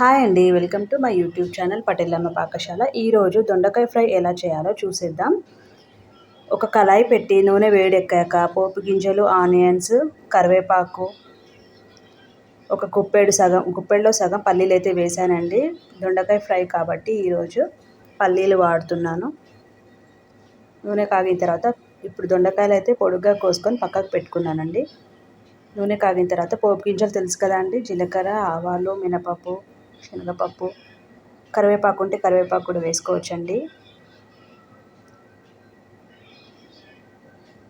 Hi అండి. Welcome to my YouTube channel Patelamma Pakashala. ఈరోజు దొండకాయ ఫ్రై ఎలా చేయాలో చూసేద్దాం. ఒక కళాయి పెట్టి నూనె వేడెక్కాక పోపు గింజలు, ఆనియన్స్, కరివేపాకు, ఒక గుప్పెడులో సగం పల్లీలు అయితే వేసానండి. దొండకాయ ఫ్రై కాబట్టి ఈరోజు పల్లీలు వాడుతున్నాను. నూనె కాగిన తర్వాత ఇప్పుడు దొండకాయలు అయితే పొడుగ్గా కోసుకొని పక్కకు పెట్టుకున్నానండి. నూనె కాగిన తర్వాత పోపు గింజలు తెలుసు కదా అండి, జీలకర్ర, ఆవాలు, మినపప్పు, శనగపప్పు, కరివేపాకు ఉంటే కరివేపాకు కూడా వేసుకోవచ్చండి.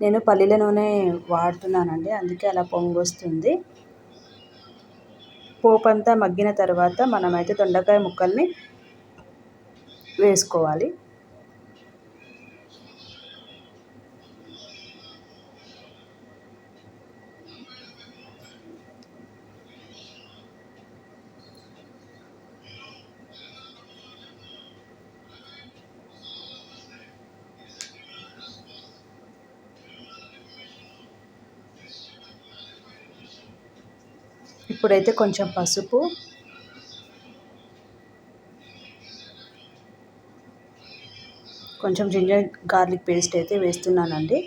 నేను పల్లీల నూనె వాడుతున్నానండి, అందుకే అలా పొంగొస్తుంది. పోపు అంతా మగ్గిన తర్వాత మనమైతే దొండకాయ ముక్కల్ని వేసుకోవాలి. ఇప్పుడైతే కొంచెం పసుపు, కొంచెం జింజర్ గార్లిక్ పేస్ట్ అయితే వేస్తున్నానండి.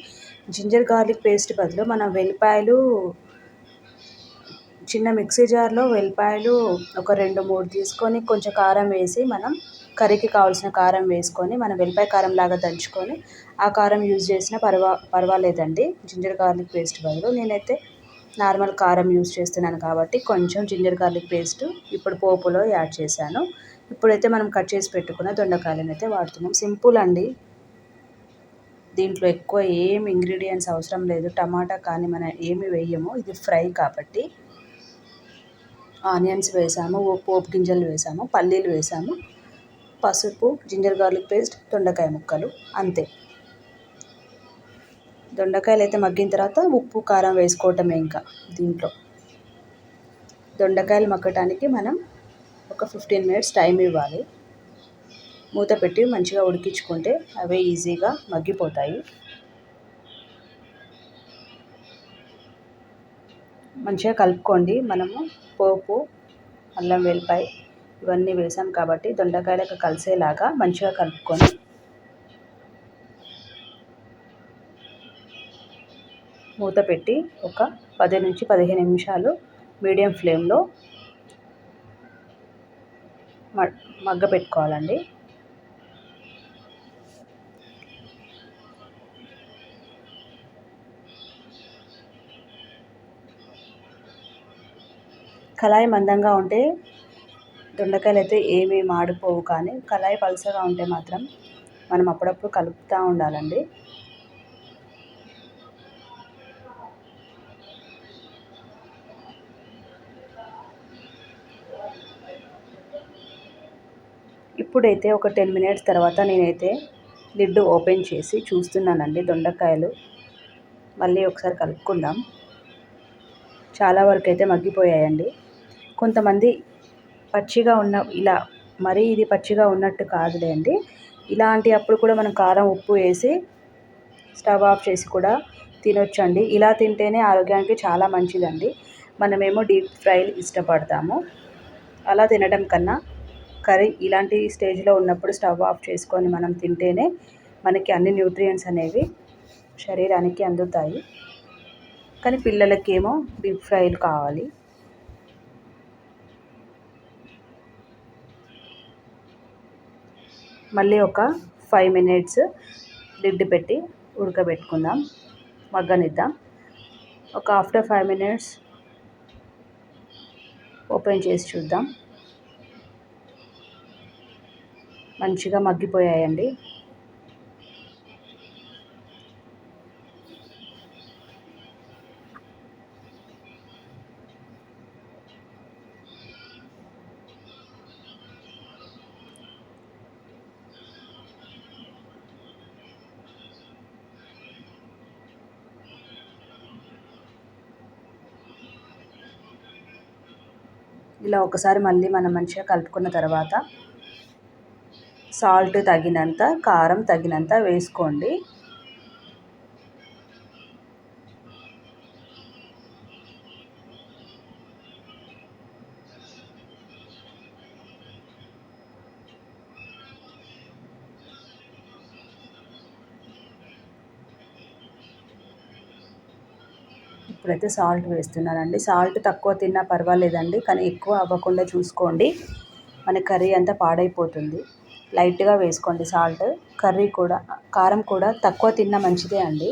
జింజర్ గార్లిక్ పేస్ట్ బదులు మనం వెల్లిపాయలు చిన్న మిక్సీ జార్లో వెల్లిపాయలు ఒక 2-3 తీసుకొని కొంచెం కారం వేసి మనం కర్రీకి కావాల్సిన కారం వేసుకొని మనం వెల్లిపాయ కారం లాగా దంచుకొని ఆ కారం యూజ్ చేసినా పర్వాలేదండి. జింజర్ గార్లిక్ పేస్ట్ బదులు నేనైతే నార్మల్ కారం యూజ్ చేస్తున్నాను కాబట్టి కొంచెం జింజర్ గార్లిక్ పేస్ట్ ఇప్పుడు పోపులో యాడ్ చేశాను. ఇప్పుడైతే మనం కట్ చేసి పెట్టుకున్న దొండకాయలను అయితే వాడుతున్నాం. సింపుల్ అండి, దీంట్లో ఎక్కువ ఏం ఇంగ్రీడియంట్స్ అవసరం లేదు. టమాటా కానీ మనం ఏమి వేయము, ఇది ఫ్రై కాబట్టి. ఆనియన్స్ వేసాము, పోపు గింజలు వేసాము, పల్లీలు వేసాము, పసుపు, జింజర్ గార్లిక్ పేస్ట్, దొండకాయ ముక్కలు, అంతే. దొండకాయలు అయితే మగ్గిన తర్వాత ఉప్పు, కారం వేసుకోవటమే. ఇంకా దీంట్లో దొండకాయలు మగ్గటానికి మనం ఒక 15 మినిట్స్ టైం ఇవ్వాలి. మూత పెట్టి మంచిగా ఉడికించుకుంటే అవే ఈజీగా మగ్గిపోతాయి. మంచిగా కలుపుకోండి. మనము పోపు, అల్లం వెల్లిపాయ ఇవన్నీ వేసాం కాబట్టి దొండకాయలకు కలిసేలాగా మంచిగా కలుపుకొని మూత పెట్టి ఒక 10-15 నిమిషాలు మీడియం ఫ్లేమ్లో మగ్గ పెట్టుకోవాలండి. కళాయి మందంగా ఉంటే దొండకాయలు అయితే ఏమీ మాడిపోవు, కానీ కళాయి పలుచగా ఉంటే మాత్రం మనం అప్పుడప్పుడు కలుపుతూ ఉండాలండి. ఇప్పుడైతే ఒక 10 మినిట్స్ తర్వాత నేనైతే లిడ్ ఓపెన్ చేసి చూస్తున్నానండి దొండకాయలు. మళ్ళీ ఒకసారి కలుపుకుందాం. చాలా వరకు అయితే మగ్గిపోయాయండి. కొంతమంది పచ్చిగా ఇలా మరీ ఇది పచ్చిగా ఉన్నట్టు కాదులేండి, ఇలాంటి అప్పుడు కూడా మనం కారం, ఉప్పు వేసి స్టవ్ ఆఫ్ చేసి కూడా తినొచ్చండి. ఇలా తింటేనే ఆరోగ్యానికి చాలా మంచిదండి. మనమేమో డీప్ ఫ్రైలు ఇష్టపడతాము. అలా తినడం కన్నా కర్రీ ఇలాంటి స్టేజ్లో ఉన్నప్పుడు స్టవ్ ఆఫ్ చేసుకొని మనం తింటేనే మనకి అన్ని న్యూట్రియంట్స్ అనేవి శరీరానికి అందుతాయి. కానీ పిల్లలకేమో డీప్ ఫ్రైలు కావాలి. మళ్ళీ ఒక 5 మినిట్స్ లిడ్ పెట్టి ఉడకబెట్టుకుందాం, మగ్గనిద్దాం. ఆఫ్టర్ 5 మినిట్స్ ఓపెన్ చేసి చూద్దాం. మంచిగా మగ్గిపోయాయండి. ఇలా ఒకసారి మళ్ళీ మనం మంచిగా కలుపుకున్న తర్వాత సాల్ట్ తగినంత, కారం తగినంత వేసుకోండి. ఇప్పుడైతే సాల్ట్ వేస్తున్నానండి. సాల్ట్ తక్కువ తిన్నా పర్వాలేదండి, కానీ ఎక్కువ అవ్వకుండా చూసుకోండి, మన కర్రీ అంతా పాడైపోతుంది. లైట్గా వేసుకోండి సాల్ట్. కర్రీ కూడా కారం కూడా తక్కువ తిన్నా మంచిదే అండి.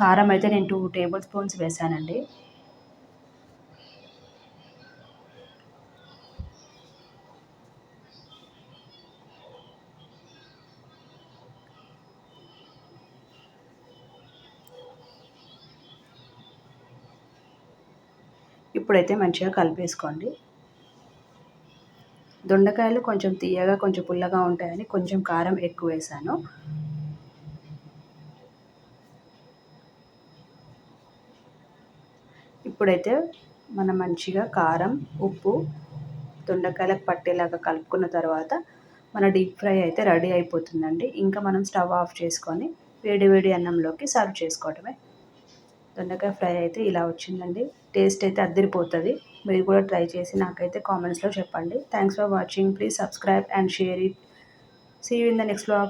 కారం అయితే నేను 2 టేబుల్ స్పూన్స్ వేసానండి. ఇప్పుడైతే మంచిగా కలిపేసుకోండి. దొండకాయలు కొంచెం తీయగా కొంచెం పుల్లగా ఉంటాయని కొంచెం కారం ఎక్కువ వేసాను. ఇప్పుడైతే మనం మంచిగా కారం, ఉప్పు దొండకాయలకు పట్టేలాగా కలుపుకున్న తర్వాత మన డీప్ ఫ్రై అయితే రెడీ అయిపోతుందండి. ఇంకా మనం స్టవ్ ఆఫ్ చేసుకొని వేడి వేడి అన్నంలోకి సర్వ్ చేసుకోవటమే. దొండకాయ ఫ్రై అయితే ఇలా వచ్చిందండి. టేస్ట్ అయితే అదిరిపోతుంది. మీరు కూడా ట్రై చేసి నాకైతే కామెంట్స్లో చెప్పండి. Thanks for watching. Please subscribe and share it. See you in the next vlog.